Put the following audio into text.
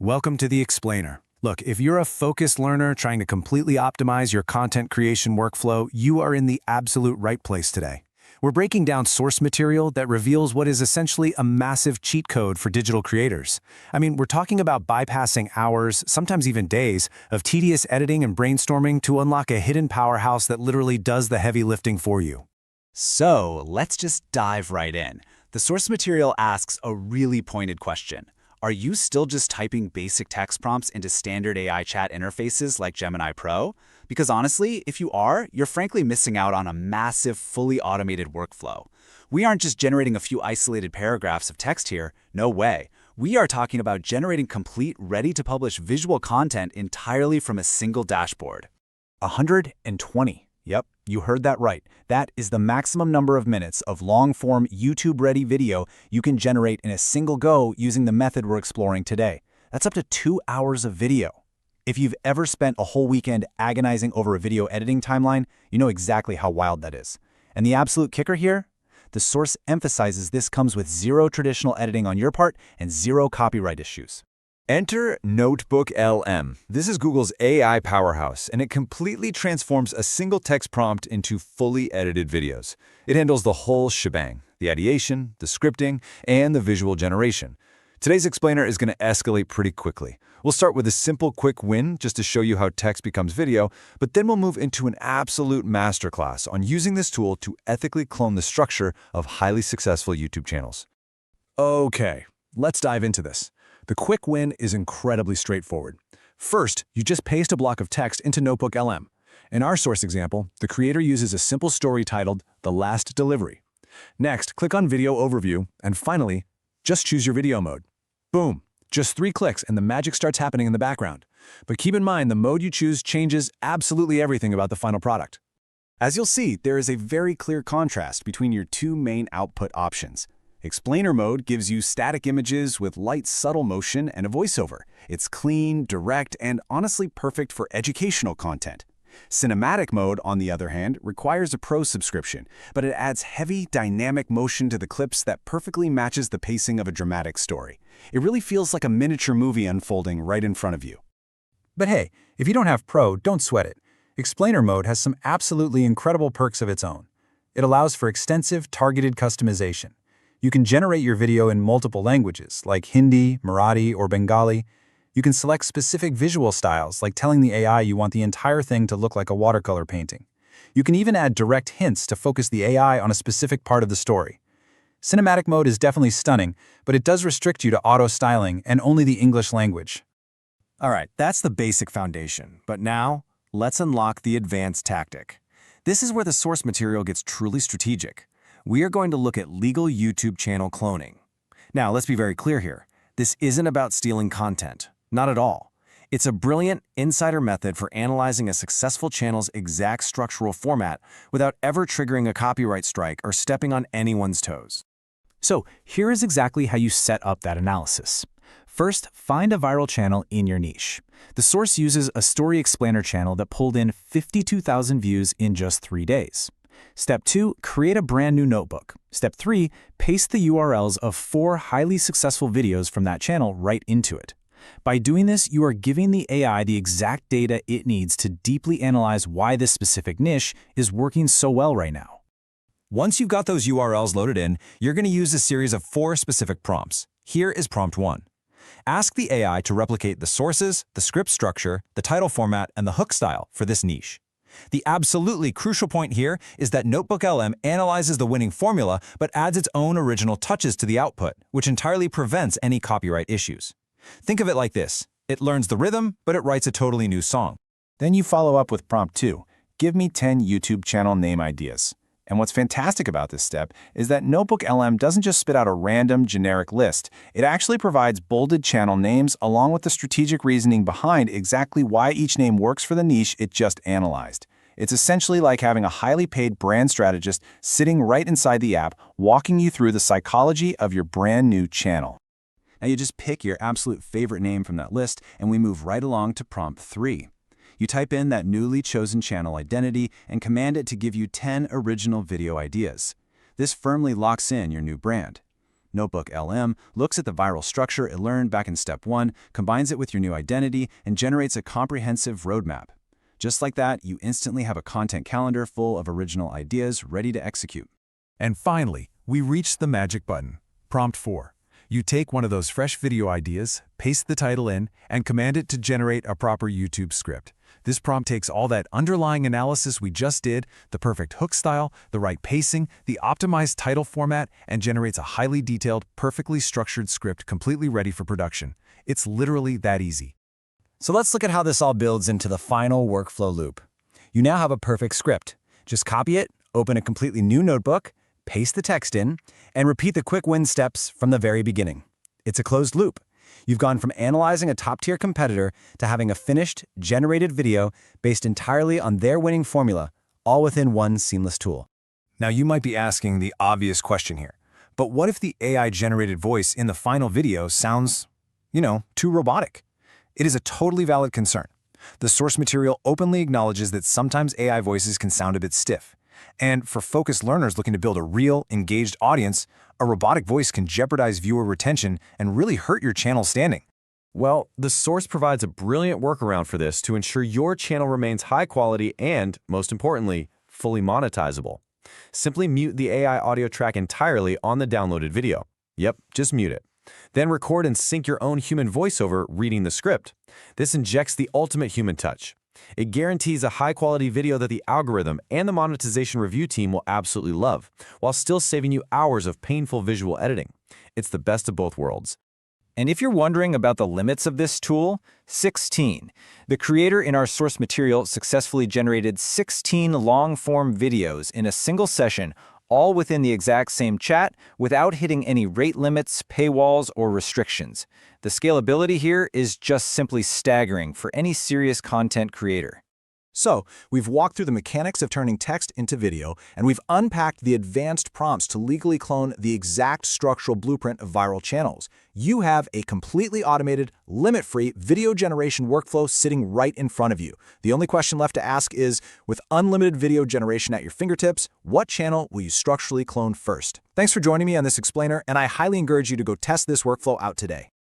Welcome to the Explainer. Look, if you're a focused learner trying to completely optimize your content creation workflow, you are in the absolute right place today. We're breaking down source material that reveals what is essentially a massive cheat code for digital creators. I mean, we're talking about bypassing hours, sometimes even days, of tedious editing and brainstorming to unlock a hidden powerhouse that literally does the heavy lifting for you. So let's just dive right in. The source material asks a really pointed question. Are you still just typing basic text prompts into standard AI chat interfaces like Gemini Pro? Because honestly, if you are, you're frankly missing out on a massive, fully automated workflow. We aren't just generating a few isolated paragraphs of text here. No way. We are talking about generating complete, ready-to-publish visual content entirely from a single dashboard. 120. Yep, you heard that right. That is the maximum number of minutes of long-form YouTube-ready video you can generate in a single go using the method we're exploring today. That's up to 2 hours of video. If you've ever spent a whole weekend agonizing over a video editing timeline, you know exactly how wild that is. And the absolute kicker here? The source emphasizes this comes with zero traditional editing on your part and zero copyright issues. Enter NotebookLM. This is Google's AI powerhouse, and it completely transforms a single text prompt into fully edited videos. It handles the whole shebang, the ideation, the scripting, and the visual generation. Today's explainer is going to escalate pretty quickly. We'll start with a simple quick win just to show you how text becomes video, but then we'll move into an absolute masterclass on using this tool to ethically clone the structure of highly successful YouTube channels. Okay, let's dive into this. The quick win is incredibly straightforward. First, you just paste a block of text into NotebookLM. In our source example, the creator uses a simple story titled The Last Delivery. Next, click on Video Overview, and finally, just choose your video mode. Boom! Just 3 clicks and the magic starts happening in the background. But keep in mind, the mode you choose changes absolutely everything about the final product. As you'll see, there is a very clear contrast between your two main output options. Explainer mode gives you static images with light, subtle motion and a voiceover. It's clean, direct, and honestly perfect for educational content. Cinematic mode, on the other hand, requires a Pro subscription, but it adds heavy, dynamic motion to the clips that perfectly matches the pacing of a dramatic story. It really feels like a miniature movie unfolding right in front of you. But hey, if you don't have Pro, don't sweat it. Explainer mode has some absolutely incredible perks of its own. It allows for extensive, targeted customization. You can generate your video in multiple languages, like Hindi, Marathi, or Bengali. You can select specific visual styles, like telling the AI you want the entire thing to look like a watercolor painting. You can even add direct hints to focus the AI on a specific part of the story. Cinematic mode is definitely stunning, but it does restrict you to auto-styling and only the English language. All right, that's the basic foundation. But now, let's unlock the advanced tactic. This is where the source material gets truly strategic. We are going to look at legal YouTube channel cloning. Now, let's be very clear here. This isn't about stealing content. Not at all. It's a brilliant insider method for analyzing a successful channel's exact structural format without ever triggering a copyright strike or stepping on anyone's toes. So, here is exactly how you set up that analysis. First, find a viral channel in your niche. The source uses a story explainer channel that pulled in 52,000 views in just 3 days. Step 2, create a brand new notebook. Step 3, paste the URLs of 4 highly successful videos from that channel right into it. By doing this, you are giving the AI the exact data it needs to deeply analyze why this specific niche is working so well right now. Once you've got those URLs loaded in, you're going to use a series of 4 specific prompts. Here is prompt 1. Ask the AI to replicate the sources, the script structure, the title format, and the hook style for this niche. The absolutely crucial point here is that NotebookLM analyzes the winning formula but adds its own original touches to the output, which entirely prevents any copyright issues. Think of it like this. It learns the rhythm, but it writes a totally new song. Then you follow up with prompt 2. Give me 10 YouTube channel name ideas. And what's fantastic about this step is that NotebookLM doesn't just spit out a random generic list. It actually provides bolded channel names along with the strategic reasoning behind exactly why each name works for the niche it just analyzed. It's essentially like having a highly paid brand strategist sitting right inside the app, walking you through the psychology of your brand new channel. Now you just pick your absolute favorite name from that list, and we move right along to prompt 3. You type in that newly chosen channel identity and command it to give you 10 original video ideas. This firmly locks in your new brand. NotebookLM looks at the viral structure it learned back in Step 1, combines it with your new identity, and generates a comprehensive roadmap. Just like that, you instantly have a content calendar full of original ideas ready to execute. And finally, we reached the magic button, Prompt 4. You take one of those fresh video ideas, paste the title in, and command it to generate a proper YouTube script. This prompt takes all that underlying analysis we just did, the perfect hook style, the right pacing, the optimized title format, and generates a highly detailed, perfectly structured script completely ready for production. It's literally that easy. So let's look at how this all builds into the final workflow loop. You now have a perfect script. Just copy it, open a completely new notebook, paste the text in, and repeat the quick win steps from the very beginning. It's a closed loop. You've gone from analyzing a top-tier competitor to having a finished, generated video based entirely on their winning formula, all within one seamless tool. Now you might be asking the obvious question here, but what if the AI-generated voice in the final video sounds, too robotic? It is a totally valid concern. The source material openly acknowledges that sometimes AI voices can sound a bit stiff. And for focused learners looking to build a real, engaged audience, a robotic voice can jeopardize viewer retention and really hurt your channel's standing. Well, the source provides a brilliant workaround for this to ensure your channel remains high quality and, most importantly, fully monetizable. Simply mute the AI audio track entirely on the downloaded video. Yep, just mute it. Then record and sync your own human voiceover reading the script. This injects the ultimate human touch. It guarantees a high-quality video that the algorithm and the monetization review team will absolutely love, while still saving you hours of painful visual editing. It's the best of both worlds. And if you're wondering about the limits of this tool, 16. The creator in our source material successfully generated 16 long-form videos in a single session, all within the exact same chat, without hitting any rate limits, paywalls, or restrictions. The scalability here is just simply staggering for any serious content creator. So, we've walked through the mechanics of turning text into video, and we've unpacked the advanced prompts to legally clone the exact structural blueprint of viral channels. You have a completely automated, limit-free video generation workflow sitting right in front of you. The only question left to ask is, with unlimited video generation at your fingertips, what channel will you structurally clone first? Thanks for joining me on this explainer, and I highly encourage you to go test this workflow out today.